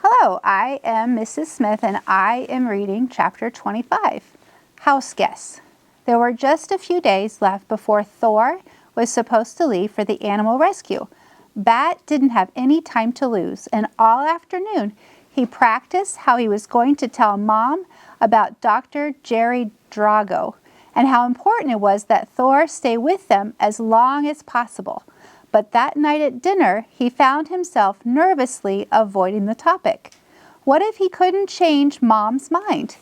Hello, I am Mrs. Smith and I am reading chapter 25, House Guests. There were just a few days left before Thor was supposed to leave for the animal rescue. Bat didn't have any time to lose, and all afternoon he practiced how he was going to tell Mom about Dr. Jerry Drago and how important it was that Thor stay with them as long as possible. But that night at dinner, he found himself nervously avoiding the topic. What if he couldn't change Mom's mind?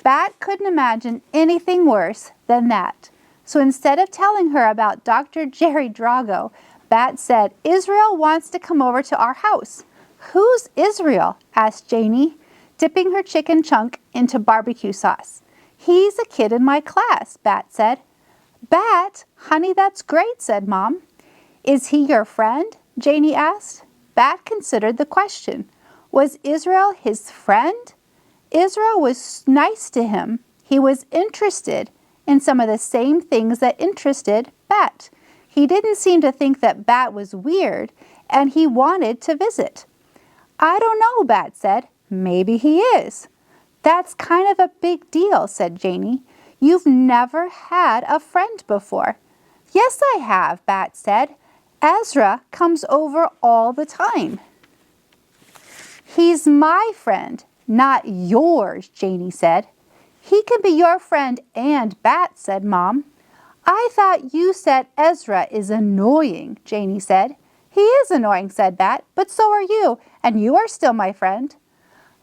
Bat couldn't imagine anything worse than that. So instead of telling her about Dr. Jerry Drago, Bat said, "Israel wants to come over to our house." "Who's Israel?" asked Janie, dipping her chicken chunk into barbecue sauce. "He's a kid in my class," Bat said. "Bat, honey, that's great," said Mom. "Is he your friend?" Janie asked. Bat considered the question. Was Israel his friend? Israel was nice to him. He was interested in some of the same things that interested Bat. He didn't seem to think that Bat was weird, and he wanted to visit. "I don't know," Bat said. "Maybe he is." "That's kind of a big deal," said Janie. "You've never had a friend before." "Yes, I have," Bat said. "Ezra comes over all the time." "He's my friend, not yours," Janie said. "He can be your friend and Bat," said Mom. "I thought you said Ezra is annoying," Janie said. "He is annoying," said Bat, "but so are you, and you are still my friend."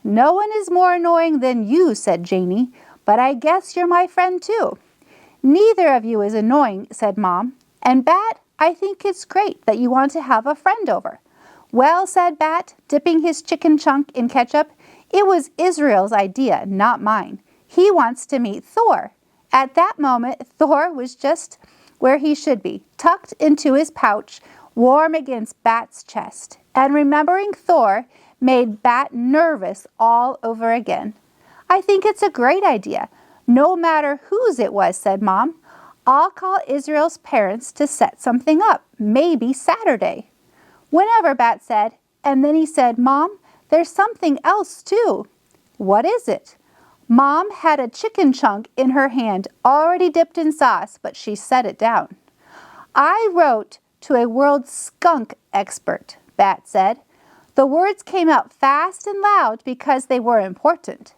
"No one is more annoying than you," said Janie, "but I guess you're my friend too." "Neither of you is annoying," said Mom. "And Bat, I think it's great that you want to have a friend over." "Well," said Bat, dipping his chicken chunk in ketchup, "it was Israel's idea, not mine. He wants to meet Thor." At that moment, Thor was just where he should be, tucked into his pouch, warm against Bat's chest. And remembering Thor made Bat nervous all over again. "I think it's a great idea, no matter whose it was," said Mom. "I'll call Israel's parents to set something up, maybe Saturday." "Whenever," Bat said. And then he said, "Mom, there's something else too." "What is it?" Mom had a chicken chunk in her hand, already dipped in sauce, but she set it down. "I wrote to a world skunk expert," Bat said. The words came out fast and loud because they were important.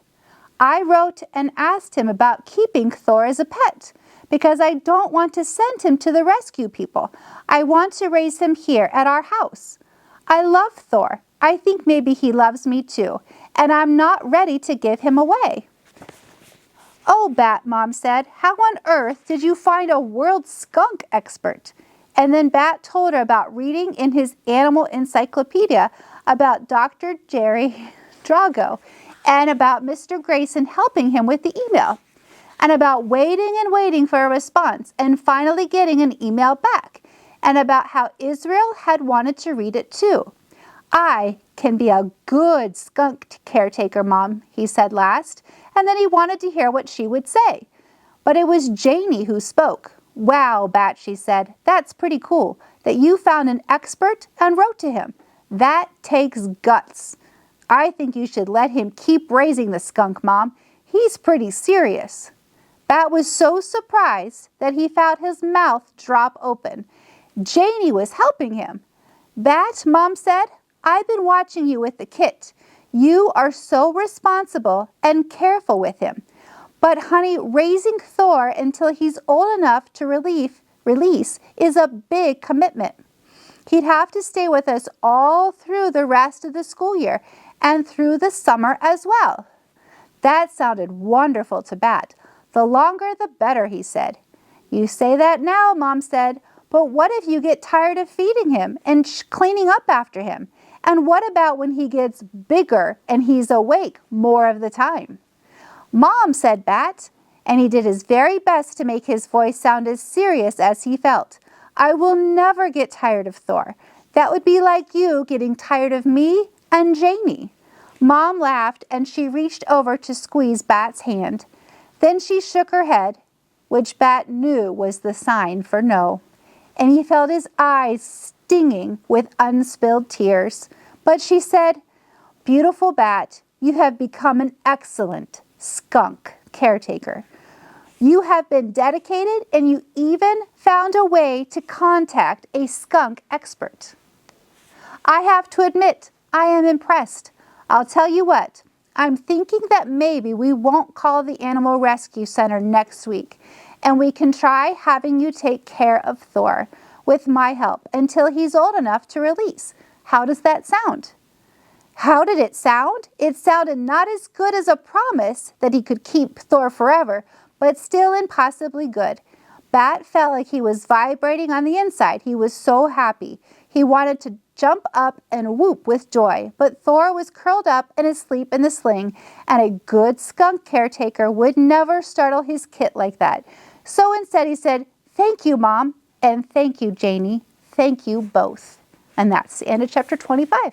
"I wrote and asked him about keeping Thor as a pet, because I don't want to send him to the rescue people. I want to raise him here at our house. I love Thor. I think maybe he loves me too, and I'm not ready to give him away." "Oh, Bat," Mom said, "how on earth did you find a world skunk expert?" And then Bat told her about reading in his animal encyclopedia about Dr. Jerry Drago and about Mr. Grayson helping him with the email, and about waiting and waiting for a response and finally getting an email back, and about how Israel had wanted to read it too. "I can be a good skunk caretaker, Mom," he said last, and then he wanted to hear what she would say. But it was Janie who spoke. "Wow, Bat," she said, "that's pretty cool that you found an expert and wrote to him. That takes guts. I think you should let him keep raising the skunk, Mom. He's pretty serious." Bat was so surprised that he felt his mouth drop open. Janie was helping him. "Bat," Mom said, "I've been watching you with the kit. You are so responsible and careful with him. But honey, raising Thor until he's old enough to release is a big commitment. He'd have to stay with us all through the rest of the school year and through the summer as well." That sounded wonderful to Bat. "The longer the better," he said. "You say that now," Mom said, "but what if you get tired of feeding him and cleaning up after him? And what about when he gets bigger and he's awake more of the time?" "Mom," said Bat, and he did his very best to make his voice sound as serious as he felt, "I will never get tired of Thor. That would be like you getting tired of me and Janie." Mom laughed and she reached over to squeeze Bat's hand. Then she shook her head, which Bat knew was the sign for no. And he felt his eyes stinging with unspilled tears. But she said, Beautiful Bat, you have become an excellent skunk caretaker. You have been dedicated and you even found a way to contact a skunk expert. I have to admit, I am impressed. I'll tell you what, I'm thinking that maybe we won't call the Animal Rescue Center next week, and we can try having you take care of Thor with my help until he's old enough to release. How does that sound? How did it sound? It sounded not as good as a promise that he could keep Thor forever, but still impossibly good. Bat felt like he was vibrating on the inside. He was so happy. He wanted to jump up and whoop with joy, but Thor was curled up and asleep in the sling, and a good skunk caretaker would never startle his kit like that. So instead he said, "Thank you, Mom," and "Thank you, Janie. Thank you both." And that's the end of chapter 25.